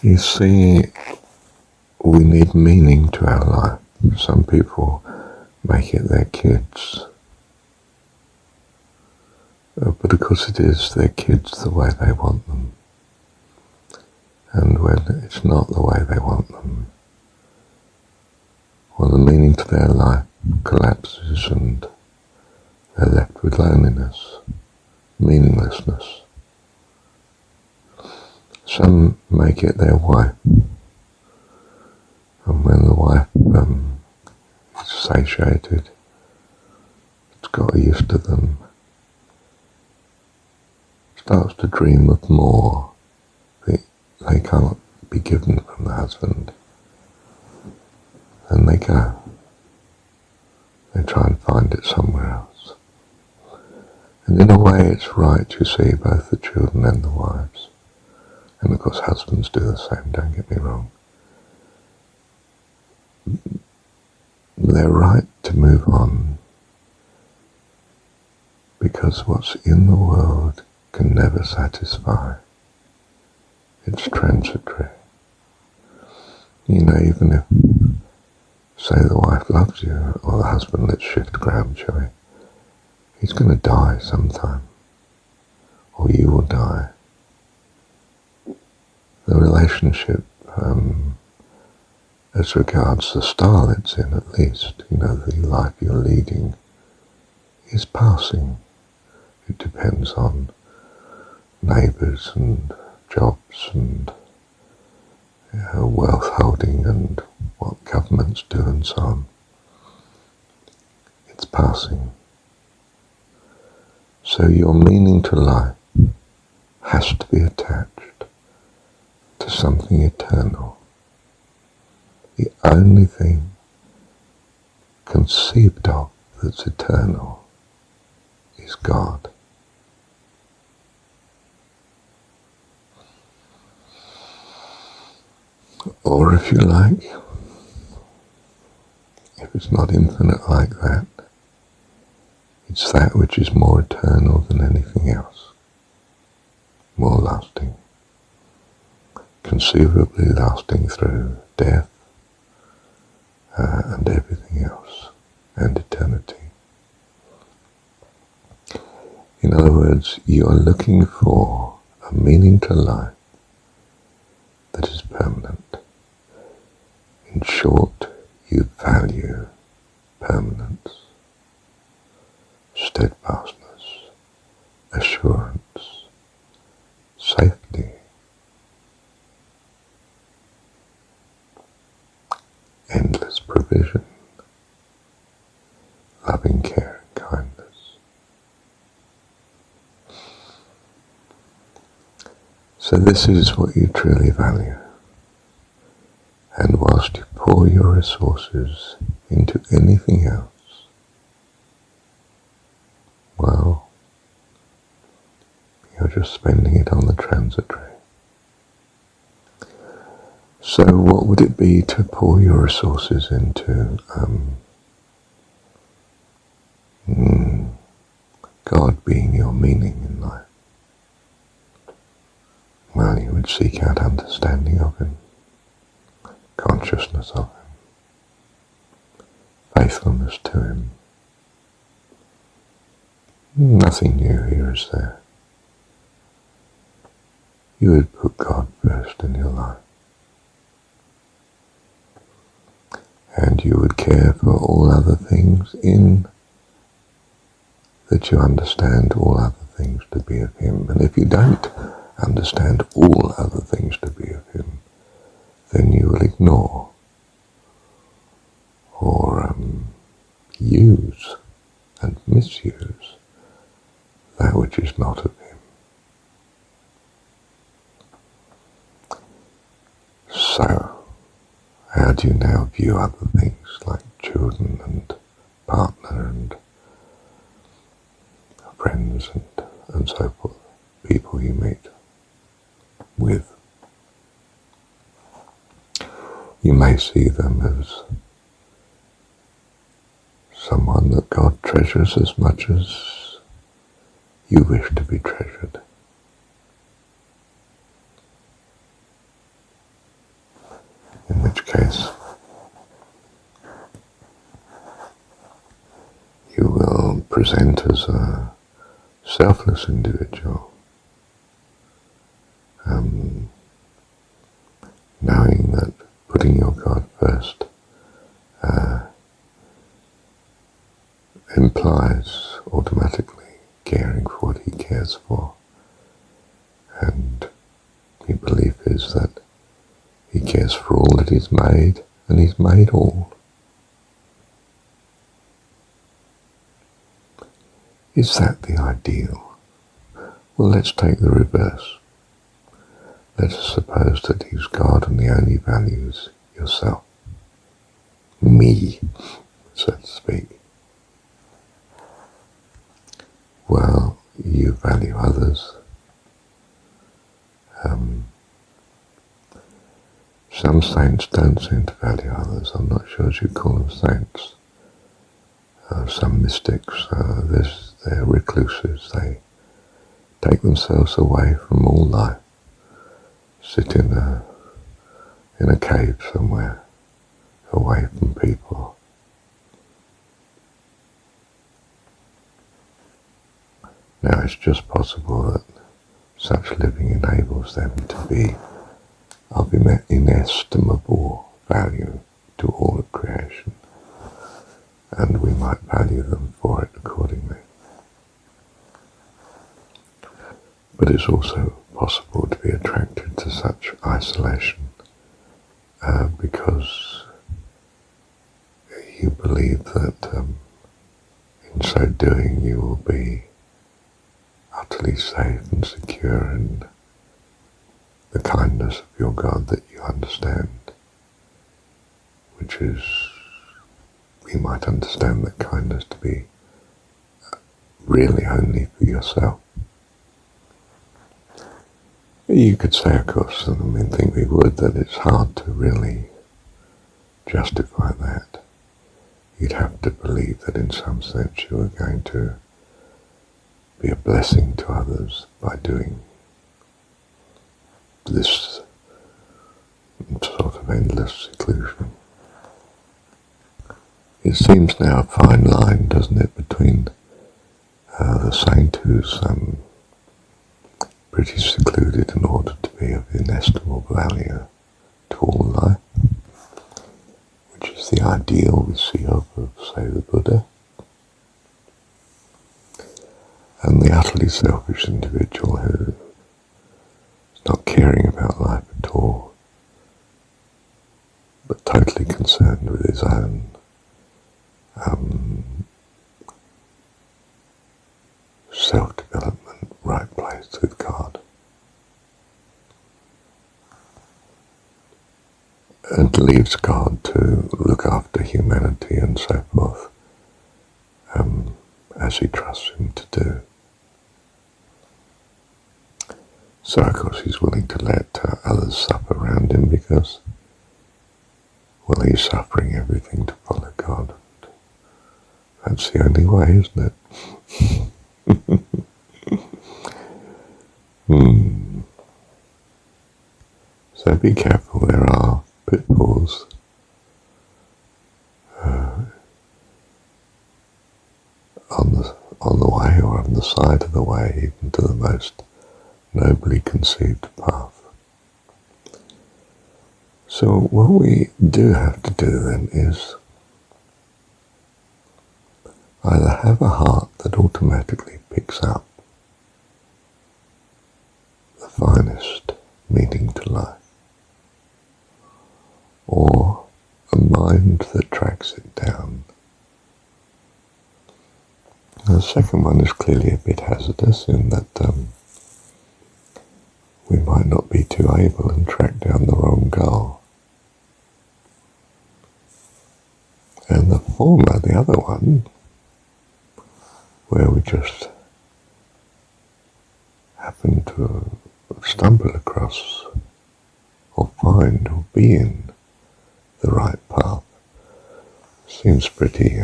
You see, we need meaning to our life. Some people make it their kids. But of course it is their kids the way they want them. And when it's not the way they want them, well, the meaning to their life collapses and they're left with loneliness, meaninglessness. Some make it their wife. And when the wife is satiated, it's got used to them, starts to dream of more that they can't be given from the husband, then they go. They try and find it somewhere else. And in a way it's right, you see, both the children and the wives. And of course husbands do the same, don't get me wrong. They're right to move on because what's in the world can never satisfy. It's transitory. You know, even if, say, the wife loves you, or the husband, let's shift ground, shall we? He's going to die sometime, or you will die. The relationship, as regards the style it's in at least, you know, the life you're leading, is passing. It depends on neighbours and jobs and wealth holding and what governments do and so on. It's passing. So your meaning to life has to be attached to something eternal. The only thing conceived of that's eternal is God. Or if you like, if it's not infinite like that, it's that which is more eternal than anything else, more lasting, conceivably lasting through death and everything else, and eternity. In other words, you are looking for a meaning to life that is permanent. In short, you value permanence, steadfastness, assurance, safety, endless provision, loving care and kindness. So this is what you truly value. And whilst you pour your resources into anything else, well, you're just spending it on the transitory. So what would it be to pour your resources into God being your meaning in life? Well, you would seek out understanding of Him, consciousness of Him, faithfulness to Him. Nothing new here is there. You would put God first in your life. And you would care for all other things in that you understand all other things to be of Him. And if you don't understand all other things to be of Him, then you will ignore or use and misuse that which is not of Him. So, how do you now view other things like children and partner and friends and so forth, people you meet with? You may see them as someone that God treasures as much as you wish to be treasured. present as a selfless individual, knowing that putting your God first implies automatically caring for what he cares for, and your belief is that he cares for all that he's made, and he's made all. Is that the ideal? Well, let's take the reverse. Let us suppose that he's God and he only values yourself. Me, so to speak. Well, you value others. Some saints don't seem to value others. I'm not sure as you call them saints. Some mystics, they're recluses. They take themselves away from all life, sit in a cave somewhere, away from people. Now it's just possible that such living enables them to be of inestimable value to all of creation, and we might value them for it accordingly. But it's also possible to be attracted to such isolation because you believe that in so doing you will be utterly safe and secure in the kindness of your God that you understand, which is, you might understand that kindness to be really only for yourself. You could say, of course, and I think we would, that it's hard to really justify that. You'd have to believe that in some sense you are going to be a blessing to others by doing this sort of endless seclusion. It seems now a fine line, doesn't it, between the saint who's pretty secluded in order to be of inestimable value to all life, which is the ideal we see of, say, the Buddha, and the utterly selfish individual who is not caring about life at all, but totally concerned with his own self-development, right place with God. And leaves God to look after humanity and so forth, as he trusts him to do. So of course he's willing to let others suffer around him because, well, he's suffering everything to follow God. That's the only way, isn't it? So be careful, there are pitfalls. On the way or on the side of the way, even to the most nobly conceived path. So what we do have to do then is either have a heart that automatically picks up the finest meaning to life, or a mind that tracks it down. The second one is clearly a bit hazardous in that we might not be too able and track down the wrong goal. And the former, the other one, where we just happen to stumble across or find or be in the right path, seems pretty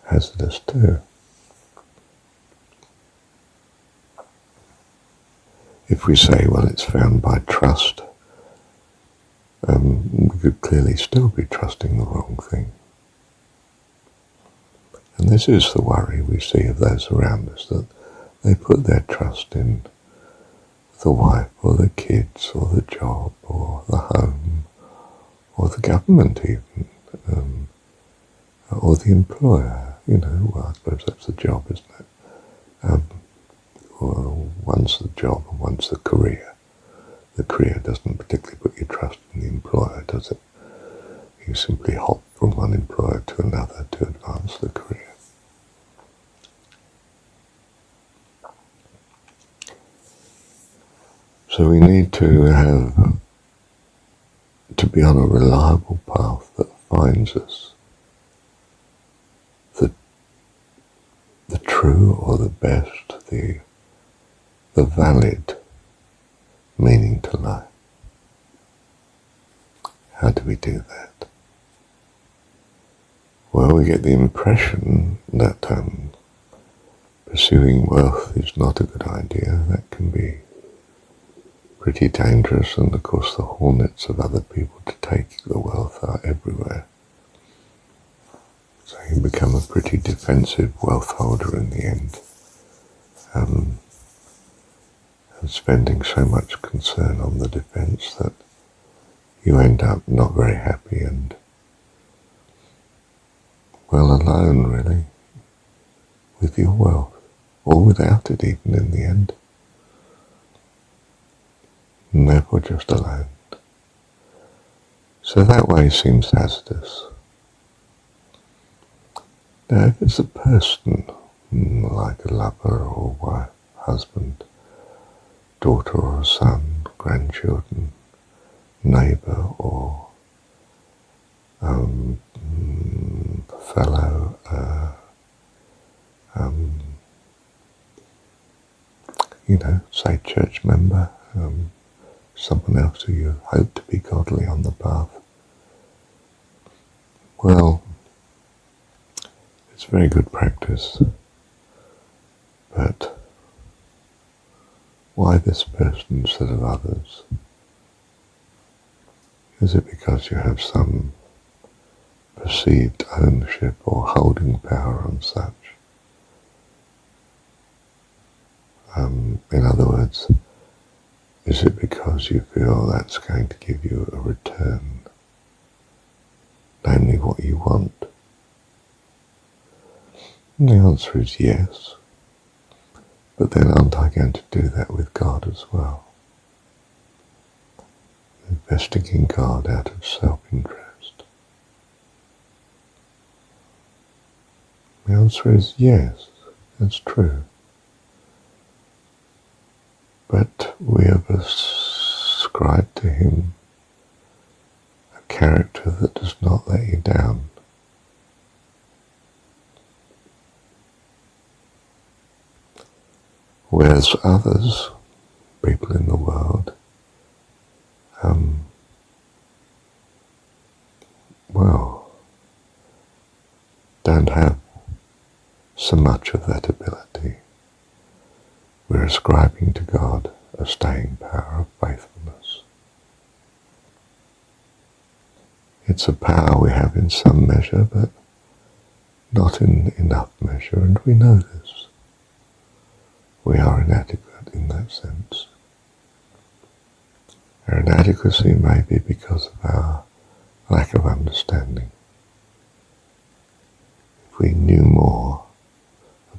hazardous too. If we say, well, it's found by trust, we could clearly still be trusting the wrong thing. And this is the worry we see of those around us, that they put their trust in the wife or the kids or the job or the home or the government even, or the employer. Well, I suppose that's the job, isn't it? Or one's the job and one's the career. The career doesn't particularly put your trust in the employer, does it? You simply hop from one employer to another to advance the career. So we need to be on a reliable path that finds us the true or the best, the valid meaning to life. How do we do that? Well, we get the impression that pursuing wealth is not a good idea. That can be pretty dangerous, and of course the hornets of other people to take the wealth are everywhere. So you become a pretty defensive wealth holder in the end, and spending so much concern on the defense that you end up not very happy and, well, alone really with your wealth, or without it even in the end, and therefore just alone. So that way seems hazardous. Now if it's a person, like a lover or wife, husband, daughter or son, grandchildren, neighbour or fellow say church member, someone else who you hope to be godly on the path. Well, it's very good practice, but why this person instead of others? Is it because you have some perceived ownership or holding power on such? In other words, is it because you feel that's going to give you a return, namely what you want? And the answer is yes. But then aren't I going to do that with God as well? Investing in God out of self-interest? The answer is yes, that's true. But we have ascribed to him a character that does not let you down. Whereas others, people in the world, don't have so much of that ability. We're ascribing to God a staying power of faithfulness. It's a power we have in some measure, but not in enough measure, and we know this. We are inadequate in that sense. Our inadequacy may be because of our lack of understanding. If we knew more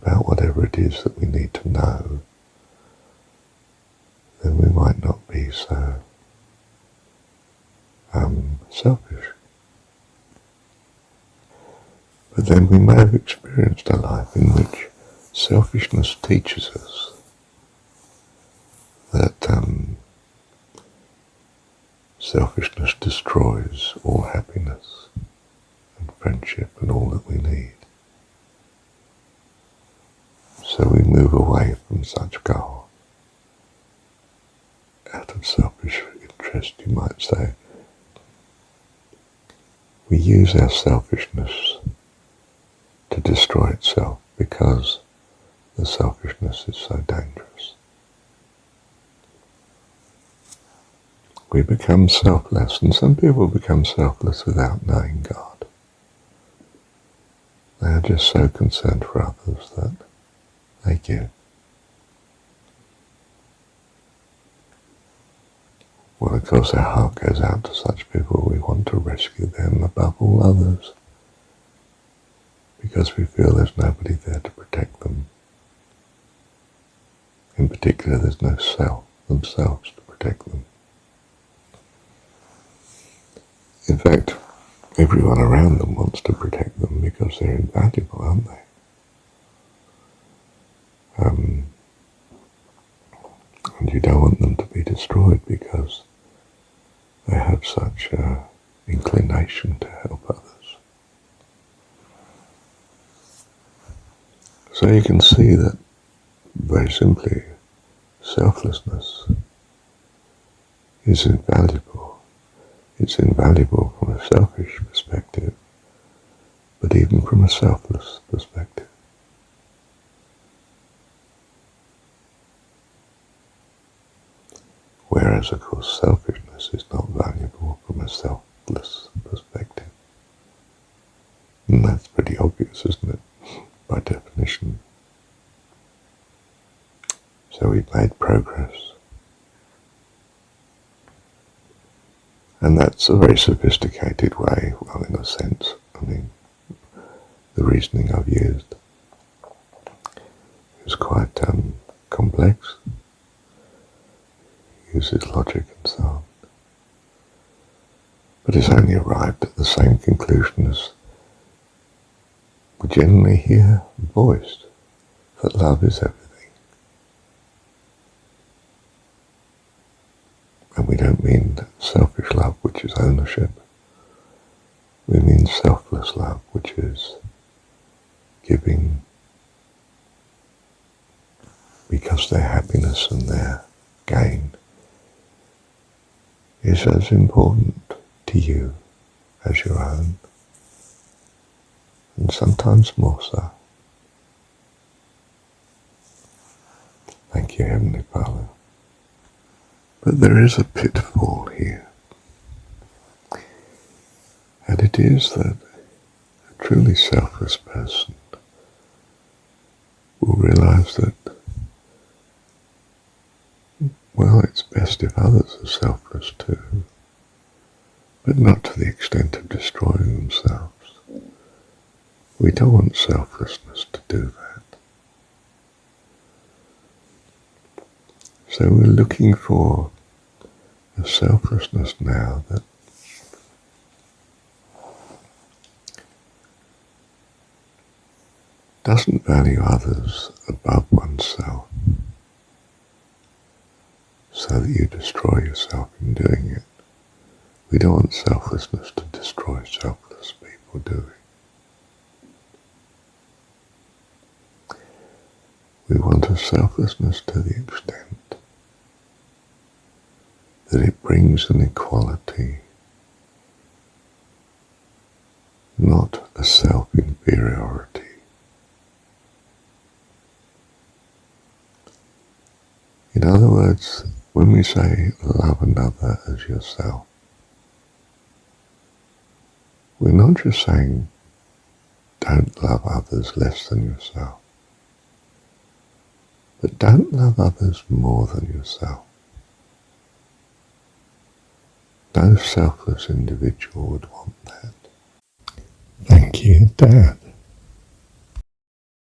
about whatever it is that we need to know, then we might not be so selfish. But then we may have experienced a life in which selfishness teaches us that selfishness destroys all happiness and friendship and all that we need. So we move away from such goal. Out of selfish interest, you might say. We use our selfishness to destroy itself because the selfishness is so dangerous. We become selfless, and some people become selfless without knowing God. They are just so concerned for others that they give. Well, of course, our heart goes out to such people. We want to rescue them above all others because we feel there's nobody there to protect them. In particular, there's no self themselves to protect them. In fact, everyone around them wants to protect them because they're invaluable, aren't they? And you don't want them to be destroyed because they have such an inclination to help others. So you can see that, very simply, selflessness is invaluable. It's invaluable from a selfish perspective, but even from a selfless perspective. Whereas, of course, selfishness is not valuable from a selfless perspective. And that's pretty obvious, isn't it, by definition? So we've made progress. And that's a very sophisticated way, well, in a sense. I mean, the reasoning I've used is quite complex. Uses logic and so on. But it's only arrived at the same conclusion as we generally hear voiced, that love is everything. And we don't mean selfish love, which is ownership. We mean selfless love, which is giving because their happiness and their gain is as important to you as your own, and sometimes more so. Thank you, Heavenly Father. But there is a pitfall here, and it is that a truly selfless person will realize that, well, it's best if others are selfless too, but not to the extent of destroying themselves. We don't want selflessness to do that. So we're looking for a selflessness now that doesn't value others above oneself, so that you destroy yourself in doing it. We don't want selflessness to destroy selfless people, do we? We want a selflessness to the extent that it brings an equality, not a self-inferiority. In other words, when we say love another as yourself, we're not just saying don't love others less than yourself, but don't love others more than yourself. No selfless individual would want that. Thank you, Dad.